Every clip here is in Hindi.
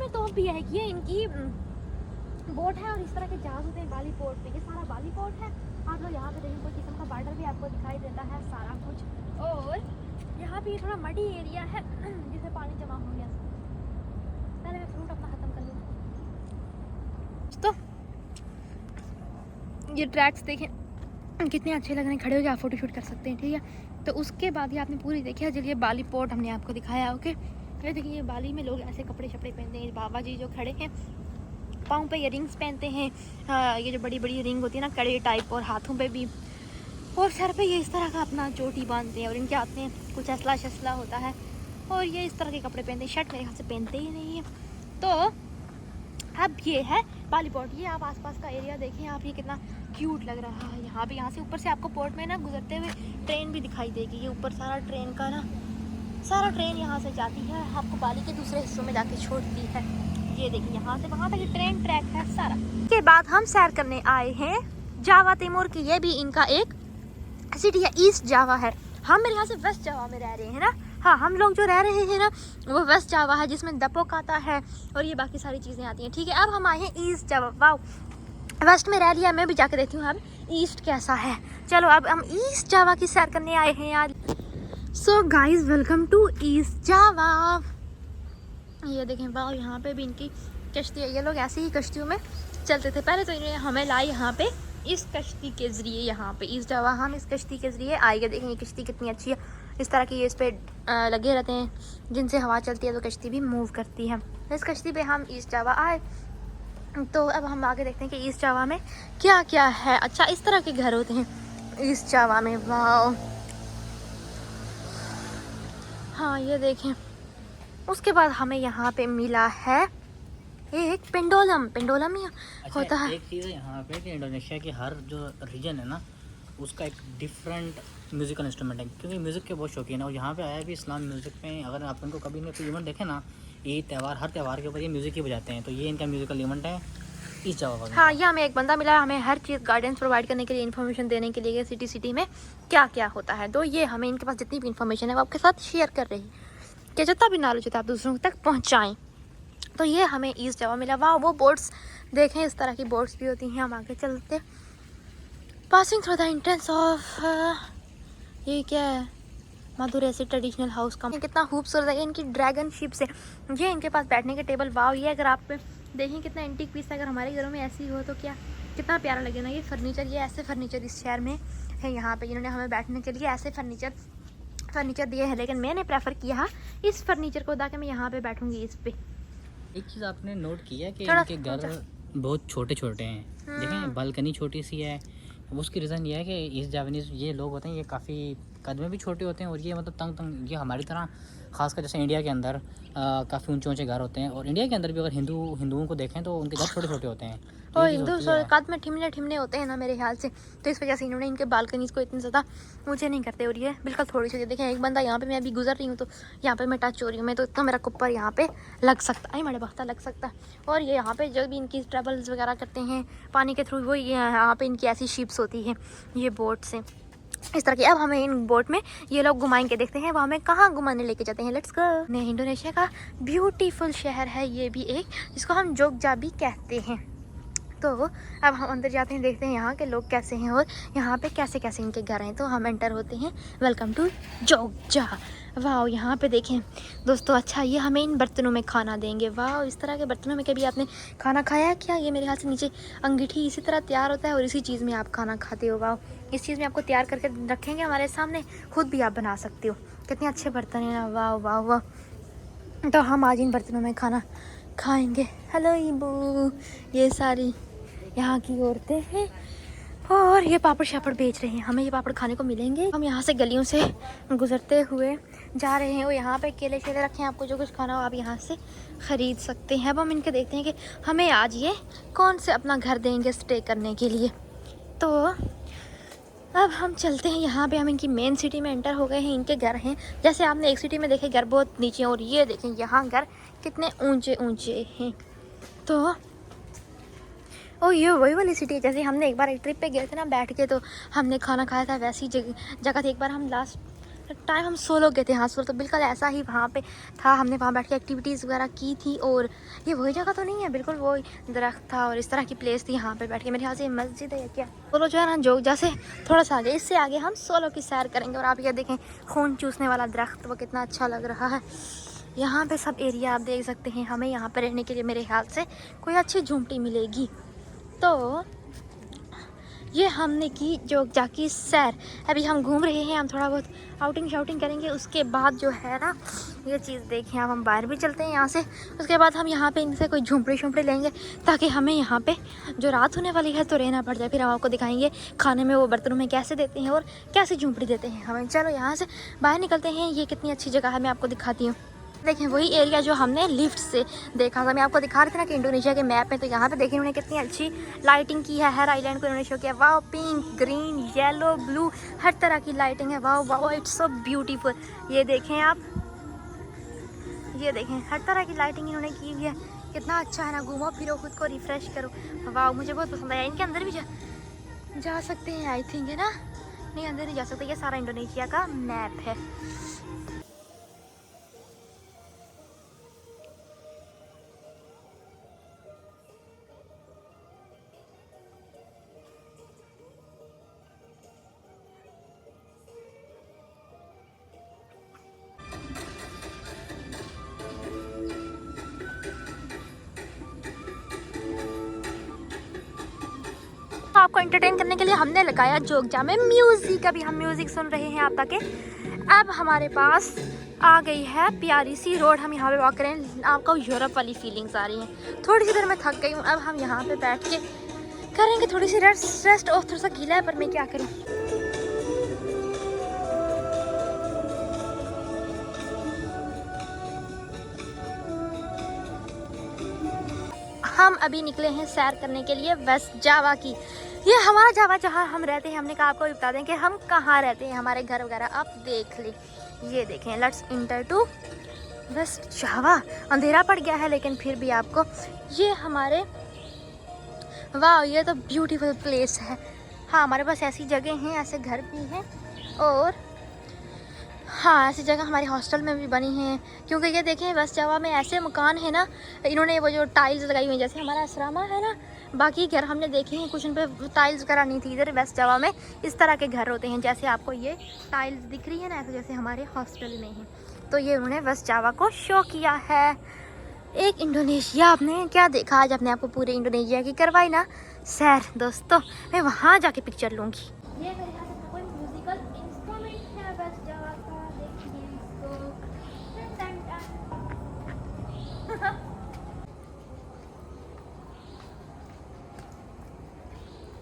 तो अब ये है कि ये इनकी बोट है और इस तरह के जहाज होते हैं बाली पोर्ट पे। ये सारा बाली पोर्ट है। आप लोग यहाँ पे देखें कोई किस्म का बॉर्डर भी आपको दिखाई देता है सारा कुछ। और यहाँ पे थोड़ा मडी एरिया है जिसे पानी जमा हो गया। पहले मैं फ्रूट अपना ख़त्म कर लूँ। तो ये ट्रैक्स देखें कितने अच्छे लग रहे हैं, खड़े होकर आप फोटो शूट कर सकते हैं, ठीक है। तो उसके बाद ये आपने पूरी देखी है। चलिए बाली पोर्ट हमने आपको दिखाया, ओके। ये देखिए ये बाली में लोग ऐसे कपड़े शपड़े पहनते हैं। बाबा जी जो खड़े हैं पाँव पे ये रिंग्स पहनते हैं। ये जो बड़ी बड़ी रिंग होती है ना कड़े टाइप, और हाथों पे भी, और सर पे ये इस तरह का अपना चोटी बांधते हैं। और इनके हाथ में कुछ असला शसला होता है और ये इस तरह के कपड़े पहनते हैं। शर्ट मेरे हाथ से पहनते ही नहीं है। तो अब ये है बाली पोर्ट। ये आप आसपास का एरिया देखें आप, ये कितना क्यूट लग रहा है। यहाँ भी यहाँ से ऊपर से आपको पोर्ट में ना गुजरते हुए ट्रेन भी दिखाई देगी। ये ऊपर सारा ट्रेन का ना सारा ट्रेन यहाँ से जाती है, आपको बाली के दूसरे हिस्सों में जाके छोड़ती है। ये देखिए यहाँ से वहाँ तक ट्रेन ट्रैक है सारा। के बाद हम सैर करने आए हैं जावा तिमोर की। ये भी इनका एक सिटी है, ईस्ट जावा है। हम मेरे यहाँ से वेस्ट जावा में रह रहे हैं ना। हाँ, हम लोग जो रह रहे हैं ना वो वेस्ट जावा है, जिसमें दपोक आता है और ये बाकी सारी चीज़ें आती हैं, ठीक है। अब हम आए हैं ईस्ट जावा। वाओ, वेस्ट में रह लिया, मैं भी जाके देखती हूँ अब ईस्ट कैसा है। चलो अब हम ईस्ट जावा की सैर करने आए हैं आज। So guys welcome to East Java. ये देखें वाह, यहाँ पे भी इनकी कश्ती है। ये लोग ऐसे ही कश्तियों में चलते थे पहले। तो इन्होंने हमें लाई यहाँ पे इस कश्ती के ज़रिए। यहाँ पे ईस्ट जावा हम इस कश्ती के ज़रिए आएंगे। देखें ये कश्ती कितनी अच्छी है। इस तरह की ये इस पर लगे रहते हैं जिनसे हवा चलती है तो कश्ती भी मूव करती है। इस कश्ती पे हम ईस्ट जावा आए। तो अब हम आगे देखते हैं कि ईस्ट जावा में क्या क्या है। अच्छा, इस तरह के घर होते हैं ईस्ट जावा में। वाह, हाँ ये देखें। उसके बाद हमें यहाँ पे मिला है एक पेंडोलम। पेंडोलम ही होता है। एक चीज़ है यहाँ पे कि इंडोनेशिया की हर जो रीजन है ना उसका एक डिफरेंट म्यूजिकल इंस्ट्रूमेंट है, क्योंकि म्यूज़िक के बहुत शौकीन है। और यहाँ पे आया भी इस्लाम म्यूज़िक में। अगर आप इनको कभी ने कोई इवेंट देखे ना, ये त्यौहार हर त्यौहार के ऊपर ये म्यूज़िक ही बजाते हैं। तो ये इनका म्यूजिकल इवेंट है ईस्ट जावा। हाँ, ये हमें एक बंदा मिला हमें हर चीज़ गाइडेंस प्रोवाइड करने के लिए, इन्फॉर्मेशन देने के लिए सिटी सिटी में क्या क्या होता है। तो ये हमें इनके पास जितनी भी इन्फॉर्मेशन है वो आपके साथ शेयर कर रही है कि जितना भी नॉलेज होता है आप दूसरों तक पहुँचाएँ। तो ये हमें ईस्ट जावा मिला। वाह, वो बोट्स देखें, इस तरह की बोट्स भी होती हैं। हम आगे चलते, passing through the entrance of ये क्या है, मधुरै से ट्रेडिशनल हाउस का। कितना खूबसूरत है। इनकी ड्रैगन शिप्स है। ये इनके पास बैठने के टेबल। वाह, ये अगर आप देखें कितना एंटीक पीस है। अगर हमारे घरों में ऐसी हो तो क्या कितना प्यारा लगे ना। ये फर्नीचर, ये ऐसे फर्नीचर इस शहर में है। यहाँ पे इन्होंने हमें बैठने के लिए ऐसे फर्नीचर दिए हैं, लेकिन मैंने प्रेफर किया इस फर्नीचर को, ताकि मैं यहाँ पे बैठूंगी इस पे। एक चीज़ आपने नोट किया कि इनके घर बहुत छोटे छोटे हैं। देखें बालकनी छोटी सी है। उसकी रीज़न ये है कि ईस्ट जावानीज ये लोग होते हैं ये काफ़ी कद में भी छोटे होते हैं। और ये मतलब तंग ये हमारी तरह खासकर जैसे इंडिया के अंदर काफ़ी ऊंचे ऊंचे घर होते हैं। और इंडिया के अंदर भी अगर हिंदुओं को देखें तो उनके घर छोटे छोटे होते हैं। और हिंदू कद में ठिमने होते हैं ना मेरे ख्याल से। तो इस वजह से इन्होंने इनके बालकनीज को इतने ज़्यादा ऊंचे नहीं करते। और ये बिल्कुल थोड़ी सी देखें, एक बंदा यहाँ पे, मैं अभी गुजर रही हूँ तो यहाँ पे मैं टच हो रही हूँ, मैं तो इतना मेरा कुप्पर यहाँ पे लग सकता है, मेरा बख्ता लग सकता है। और ये यहाँ पे जब भी इनकी ट्रैवल्स वगैरह करते हैं पानी के थ्रू, वो यहाँ पे इनकी ऐसी शिप्स होती हैं, ये बोट से इस तरह की। अब हमें इन बोट में ये लोग घुमाएंगे, देखते हैं वो हमें कहाँ घुमाने लेके जाते हैं। Let's go. ने इंडोनेशिया का ब्यूटीफुल शहर है ये भी एक, जिसको हम जोगजावी कहते हैं। तो अब हम अंदर जाते हैं, देखते हैं यहाँ के लोग कैसे हैं और यहाँ पे कैसे कैसे इनके घर हैं। तो हम एंटर होते हैं। Welcome to Jogja. वाह, यहाँ पे देखें दोस्तों। अच्छा, ये हमें इन बर्तनों में खाना देंगे। वाह, इस तरह के बर्तनों में कभी आपने खाना खाया क्या? ये मेरे हाथ से नीचे अंगीठी इसी तरह तैयार होता है और इसी चीज़ में आप खाना खाते हो। वाह, इस चीज़ में आपको तैयार करके रखेंगे हमारे सामने, खुद भी आप बना सकते हो। कितने अच्छे बर्तन हैं ना। वाह वाह वाह। तो हम आज इन बर्तनों में खाना खाएंगे। हेलो ईबू, ये सारी यहाँ की औरतें हैं और ये पापड़ शापड़ बेच रहे हैं। हमें ये पापड़ खाने को मिलेंगे। हम यहाँ से गलियों से गुजरते हुए जा रहे हैं और यहाँ पे केले शेले रखे हैं। आपको जो कुछ खाना हो आप यहाँ से ख़रीद सकते हैं। अब हम इनके देखते हैं कि हमें आज ये कौन से अपना घर देंगे स्टे करने के लिए। तो अब हम चलते हैं। यहाँ पे हम इनकी मेन सिटी में एंटर हो गए हैं। इनके घर हैं, जैसे आपने एक सिटी में देखे घर बहुत नीचे, और ये देखें यहाँ घर कितने ऊंचे ऊंचे हैं। तो ओ, ये वही वाली सिटी है जैसे हमने एक बार एक ट्रिप पे गए थे ना बैठ के, तो हमने खाना खाया था, वैसी जगह थी। एक बार हम टाइम हम सोलो गए थे। हाँ सोलो, तो बिल्कुल ऐसा ही वहाँ पे था। हमने वहाँ बैठ के एक्टिविटीज़ वगैरह की थी। और ये वही जगह तो नहीं है, बिल्कुल वही दरख्त था और इस तरह की प्लेस थी। यहाँ पे बैठ के, मेरे ख्याल से ये मस्जिद है या क्या। सोलो जो है ना, जोगजा से थोड़ा सा आगे, इससे आगे हम सोलो की सैर करेंगे। और आप ये देखें, खून चूसने वाला दरख्त, वो कितना अच्छा लग रहा है। यहाँ पे सब एरिया आप देख सकते हैं। हमें यहाँ पे रहने के लिए मेरे ख्याल से कोई अच्छी झूमटी मिलेगी। तो ये हमने की जोगजा की सैर। अभी हम घूम रहे हैं, हम थोड़ा बहुत आउटिंग शाउटिंग करेंगे। उसके बाद जो है ना, ये चीज़ देखें, अब हम बाहर भी चलते हैं यहाँ से। उसके बाद हम यहाँ पे इनसे कोई झुंपड़ी शुंपड़ी लेंगे, ताकि हमें यहाँ पे जो रात होने वाली है तो रहना पड़ जाए। फिर हम आपको दिखाएंगे खाने में वो बर्तनों में कैसे देते हैं और कैसे झुंपड़ी देते हैं हमें। चलो यहाँ से बाहर निकलते हैं। ये कितनी अच्छी जगह है, मैं आपको दिखाती हूँ। देखें, वही एरिया जो हमने लिफ्ट से देखा था। मैं आपको दिखा रही थी ना कि इंडोनेशिया के मैप में, तो यहाँ पे देखिए उन्होंने कितनी अच्छी लाइटिंग की है। हर आइलैंड को इन्होंने शो किया। वाह, पिंक, ग्रीन, येलो, ब्लू, हर तरह की लाइटिंग है। वाह वाह, इट्स सो ब्यूटीफुल। ये देखें आप, ये देखें, हर तरह की लाइटिंग इन्होंने की हुई है। कितना अच्छा है ना, घूमो फिरो, खुद को रिफ्रेश करो। वाह, मुझे बहुत पसंद आया। इनके अंदर भी जा सकते हैं आई थिंक, है ना? नहीं, अंदर नहीं जा सकते। ये सारा इंडोनेशिया का मैप है। आपको एंटरटेन करने के लिए हमने लगाया जोगजा में म्यूजिक। अभी हम म्यूजिक सुन रहे हैं आप ताकि। अब हमारे पास आ गई है प्यारी सी रोड। हम यहाँ पे वॉक करें, आपको यूरोप वाली फीलिंग्स आ रही हैं। थोड़ी सी देर में थक गई हूँ। अब हम यहाँ पे बैठ के करेंगे थोड़ी सी रेस्ट। और थोड़ा सा गीला है, पर मैं क्या करूँ। हम अभी निकले हैं सैर करने के लिए वेस्ट जावा की। ये हमारा जावा जहाँ हम रहते हैं। हमने कहा आपको बता दें कि हम कहाँ रहते हैं, हमारे घर वगैरह आप देख लें। ये देखें, let's enter to west Java. अंधेरा पड़ गया है लेकिन फिर भी आपको ये हमारे, वाह, ये तो ब्यूटीफुल प्लेस है। हाँ, हमारे पास ऐसी जगह हैं, ऐसे घर भी हैं। और हाँ, ऐसी जगह हमारे हॉस्टल में भी बनी हैं। क्योंकि ये देखें, वेस्ट जावा में ऐसे मकान है ना, इन्होंने वो जो टाइल्स लगाई हुई हैं, जैसे हमारा असरामा है ना, बाकी घर हमने देखे हैं कुछ उन पर टाइल्स वगैरह नहीं थी। इधर वेस्ट जावा में इस तरह के घर होते हैं, जैसे आपको ये टाइल्स दिख रही है ना, ऐसे जैसे हमारे हॉस्टल में है। तो ये उन्होंने वेस्ट जावा को शो किया है। एक इंडोनेशिया, आपने क्या देखा आज? अपने आपको पूरे इंडोनेशिया की करवाई ना सैर। दोस्तों, मैं वहाँ जाके पिक्चर लूँगी। ये मेरे यहाँ से कोई म्यूजिकल इंस्ट्रूमेंट है वेस्ट जावा का, देखिए इसको।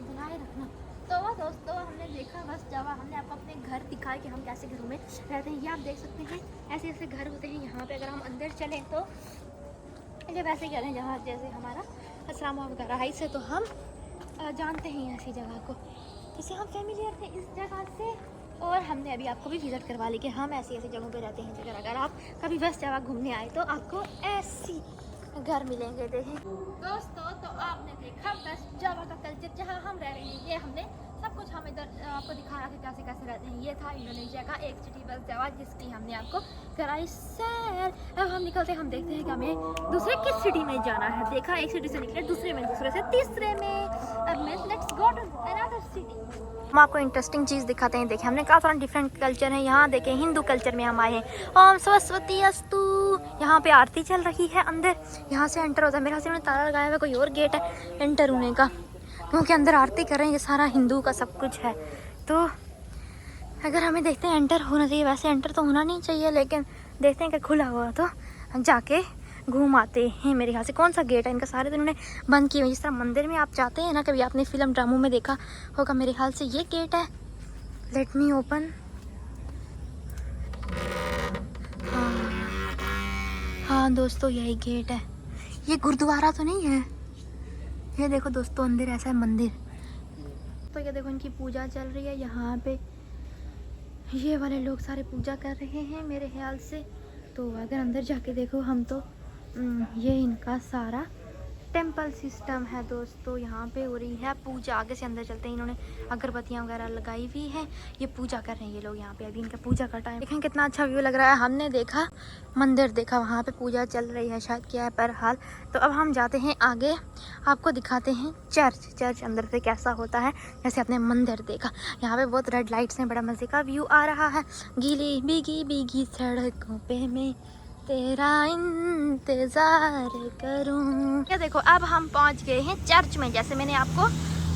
बनाए रखना। तो दोस्तों, हमने देखा वेस्ट जावा, हमने आपको अपने घर दिखाए कि हम कैसे घरों में रहते हैं। ये आप देख सकते हैं, ऐसे ऐसे घर होते हैं यहाँ पे। अगर हम अंदर चलें तो ये वैसे घर हैं जहाँ जैसे हमारा असरामा वगैरह है। इससे तो हम जानते हैं ऐसी जगह को, इससे हम फैमिलियर थे इस जगह से। और हमने अभी आपको भी विज़िट करवा ली कि हम ऐसी ऐसी जगहों पे रहते हैं। जगह अगर आप कभी वेस्ट जावा घूमने आए तो आपको ऐसी घर मिलेंगे। देखें दोस्तों, तो आपने देखा वेस्ट जावा का कल्चर जहाँ हम रह रहे हैं। ये हमने सब कुछ हम इधर आपको दिखाया कि कैसे कैसे रहते हैं। ये था इंडोनेशिया का एक सिटी वेस्ट जावा, जिसकी हमने आपको कराई सैर। अब हम निकलते हैं, हम देखते हैं कि हमें दूसरे किस सिटी में जाना है। देखा, एक सिटी से निकले दूसरे में, दूसरे से तीसरे में। अब let's go to another city. हम आपको इंटरेस्टिंग चीज़ दिखाते हैं। देखें, हमने कहा थोड़ा डिफरेंट कल्चर है यहाँ। देखें, हिंदू कल्चर में हम आए हैं। ओम सरस्वती अस्तु। यहाँ पे आरती चल रही है अंदर। यहाँ से एंटर होता है। मेरे हाथ से उन्होंने ताला लगाया हुआ, कोई और गेट है एंटर होने का, क्योंकि अंदर आरती कर रहे हैं। ये सारा हिंदू का सब कुछ है। तो अगर हमें देखते हैं एंटर होना चाहिए, वैसे एंटर तो होना नहीं चाहिए, लेकिन देखते हैं कि खुला हुआ तो हम जाके घूम आते हैं। मेरे ख्याल से कौन सा गेट है इनका, सारे तो इन्होंने बंद किए हुए। जिस तरह मंदिर में आप जाते हैं ना, कभी आपने फिल्म ड्रामों में देखा होगा, मेरे ख्याल से ये गेट है। Let me open. हाँ दोस्तों, यही गेट है। ये गुरुद्वारा तो नहीं है। ये देखो दोस्तों, अंदर ऐसा है मंदिर। तो ये देखो, इनकी पूजा चल रही है यहाँ पे। ये वाले लोग सारे पूजा कर रहे हैं मेरे ख्याल से। तो अगर अंदर जाके देखो हम, तो ये इनका सारा टेंपल सिस्टम है दोस्तों, यहाँ पे हो रही है पूजा। आगे से अंदर चलते हैं, इन्होंने अगरबत्तियाँ वगैरह लगाई हुई हैं, ये पूजा कर रहे हैं ये लोग यहाँ पे। अभी इनका पूजा का टाइम, देखें कितना अच्छा व्यू लग रहा है। हमने देखा मंदिर देखा, वहाँ पे पूजा चल रही है शायद, क्या है पर हाल। तो अब हम जाते हैं आगे, आपको दिखाते हैं चर्च अंदर से कैसा होता है। जैसे आपने मंदिर देखा, यहाँ पे बहुत रेड लाइट्स हैं, बड़ा मज़े का व्यू आ रहा है। गीली भीगी भीगी सड़कों पे मैं तेरा इंतजार करूं। ये देखो अब हम पहुंच गए हैं चर्च में, जैसे मैंने आपको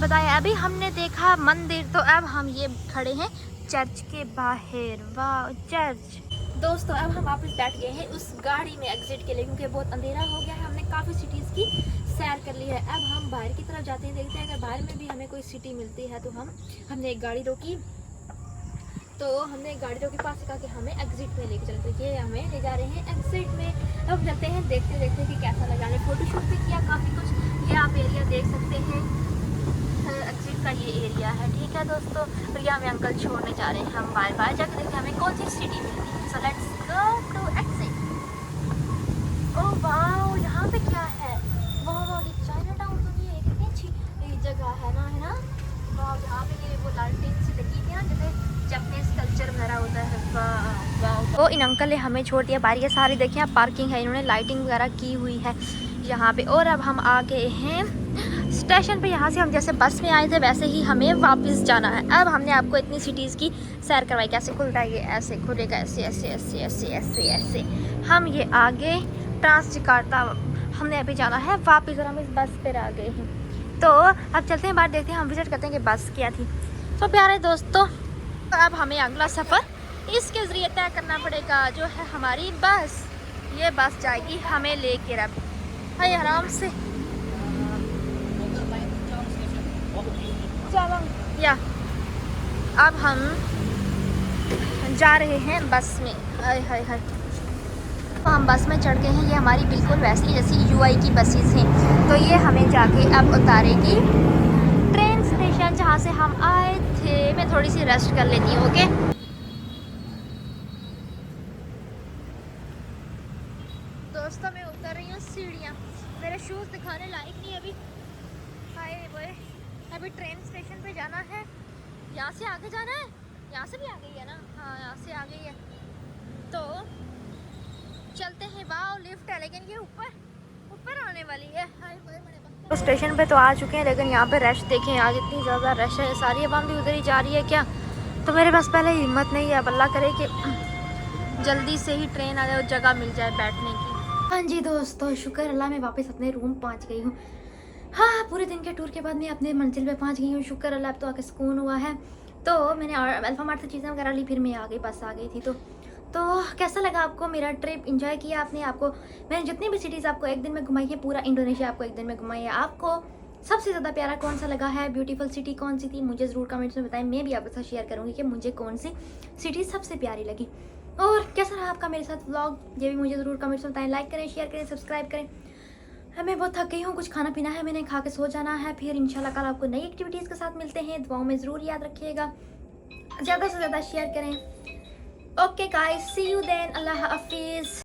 बताया। अभी हमने देखा मंदिर, तो अब हम ये खड़े हैं चर्च के बाहर। वाह चर्च। दोस्तों अब हम वापस बैठ गए हैं उस गाड़ी में एग्जिट के लिए, क्योंकि बहुत अंधेरा हो गया है। हमने काफ़ी सिटीज़ की सैर कर ली है। अब हम बाहर की तरफ जाते हैं, देखते हैं अगर बाहर में भी हमें कोई सिटी मिलती है तो हमने एक गाड़ी रोकी, तो हमने एक गाड़ी रोकी, पास से कहा कि हमें एग्जिट में लेके चलते। तो ये हमें ले जा रहे हैं एग्जिट में। अब चलते हैं, देखते देखते कि कैसा लगा। हमने फोटोशूट भी किया काफ़ी कुछ। ये आप एरिया देख सकते हैं, एग्जिट का ये एरिया है, ठीक है दोस्तों। और ये हमें अंकल छोड़ने जा रहे हैं। हम बाहर जाकर देखते हैं हमें कौन सी सिटी मिलती है। So let's go to exit. Oh wow, यहाँ पे क्या है? वाह ये चाइना टाउन, तो ये कितनी अच्छी जगह है ना। वाह यहाँ पे ये वो लालटेन सी लगी थी ना, जैसे जापानीज कल्चर वगैरह होता है। वाह। तो इन अंकल ने हमें छोड़ दिया बाहर। ये सारी देखिए आप पार्किंग है, इन्होंने लाइटिंग वगैरह की हुई है यहाँ पे। और अब हम आ गए हैं स्टेशन पे। यहाँ से हम जैसे बस में आए थे वैसे ही हमें वापस जाना है। अब हमने आपको इतनी सिटीज़ की सैर करवाई। कैसे खुलता है ये, ऐसे खुलेगा, ऐसे ऐसे ऐसे ऐसे ऐसे ऐसे। हम ये आगे ट्रांस जकार्ता, हमने अभी जाना है वापस और हम इस बस पर आ गए हैं। तो अब चलते हैं बाहर, देखते हैं, हम विजिट करते हैं कि बस क्या थी। तो प्यारे दोस्तों अब हमें अगला सफ़र इसके ज़रिए तय करना पड़ेगा, जो है हमारी बस। ये बस जाएगी हमें लेके रब भाई आराम से चलो। या अब हम जा रहे हैं बस में। हाय हाय हाय, तो हम बस में चढ़ गए हैं। ये हमारी बिल्कुल वैसी जैसी यूआई की बसेस हैं। तो ये हमें जाके अब उतारेगी ट्रेन स्टेशन जहाँ से हम आए थे। मैं थोड़ी सी रेस्ट कर लेती हूँ, ओके। दोस्तों मैं उतर रही हूँ सीढ़ियाँ, मेरे शूज़ दिखाने लायक नहीं अभी। हाय वो अभी ट्रेन स्टेशन पे जाना है। यहाँ से आगे जाना है, यहाँ से भी आ गई है ना, हाँ यहाँ से आ गई है। तो चलते हैं। वाह लिफ्ट है, लेकिन ये ऊपर आने वाली है। तो स्टेशन पे तो आ चुके हैं, लेकिन यहाँ पे रश देखें, आज इतनी ज़्यादा रश है। सारी आवाम भी उधर ही जा रही है क्या? तो मेरे पास पहले हिम्मत नहीं है। अब अल्लाह करे कि जल्दी से ही ट्रेन आ जाए और जगह मिल जाए बैठने की। हाँ जी दोस्तों, शुक्र अल्लाह मैं वापस अपने रूम पहुँच गई हूँ। हाँ पूरे दिन के टूर के बाद मैं अपने मंजिल पे पहुँच गई हूँ। शुक्र अल्लाह, अब तो आके सुकून हुआ है। तो मैंने अल्फामार्ट से चीज़ें वगैरह ली, फिर मैं आ गई, बस आ गई थी। तो कैसा लगा आपको मेरा ट्रिप? एंजॉय किया आपने? आपको मैंने जितनी भी सिटीज़ आपको एक दिन में घुमाई है, पूरा इंडोनेशिया आपको एक दिन में घुमाई है। आपको सबसे ज़्यादा प्यारा कौन सा लगा है? ब्यूटीफुल सिटी कौन सी थी? मुझे ज़रूर कमेंट्स में बताएं। मैं भी आपके साथ शेयर करूँगी कि मुझे कौन सी सिटी सबसे प्यारी लगी। और कैसा रहा आपका मेरे साथ व्लॉग, ये भी मुझे ज़रूर कमेंट्स में बताएं। लाइक करें, शेयर करें, सब्सक्राइब करें। हमें बहुत थक गई हूँ, कुछ खाना पीना है, मैंने खा के सो जाना है। फिर इंशाल्लाह कल आपको नई एक्टिविटीज़ के साथ मिलते हैं। दुआओं में ज़रूर याद रखिएगा, ज़्यादा से ज़्यादा शेयर करें। Okay guys, see you then, अल्लाह हाफिज़।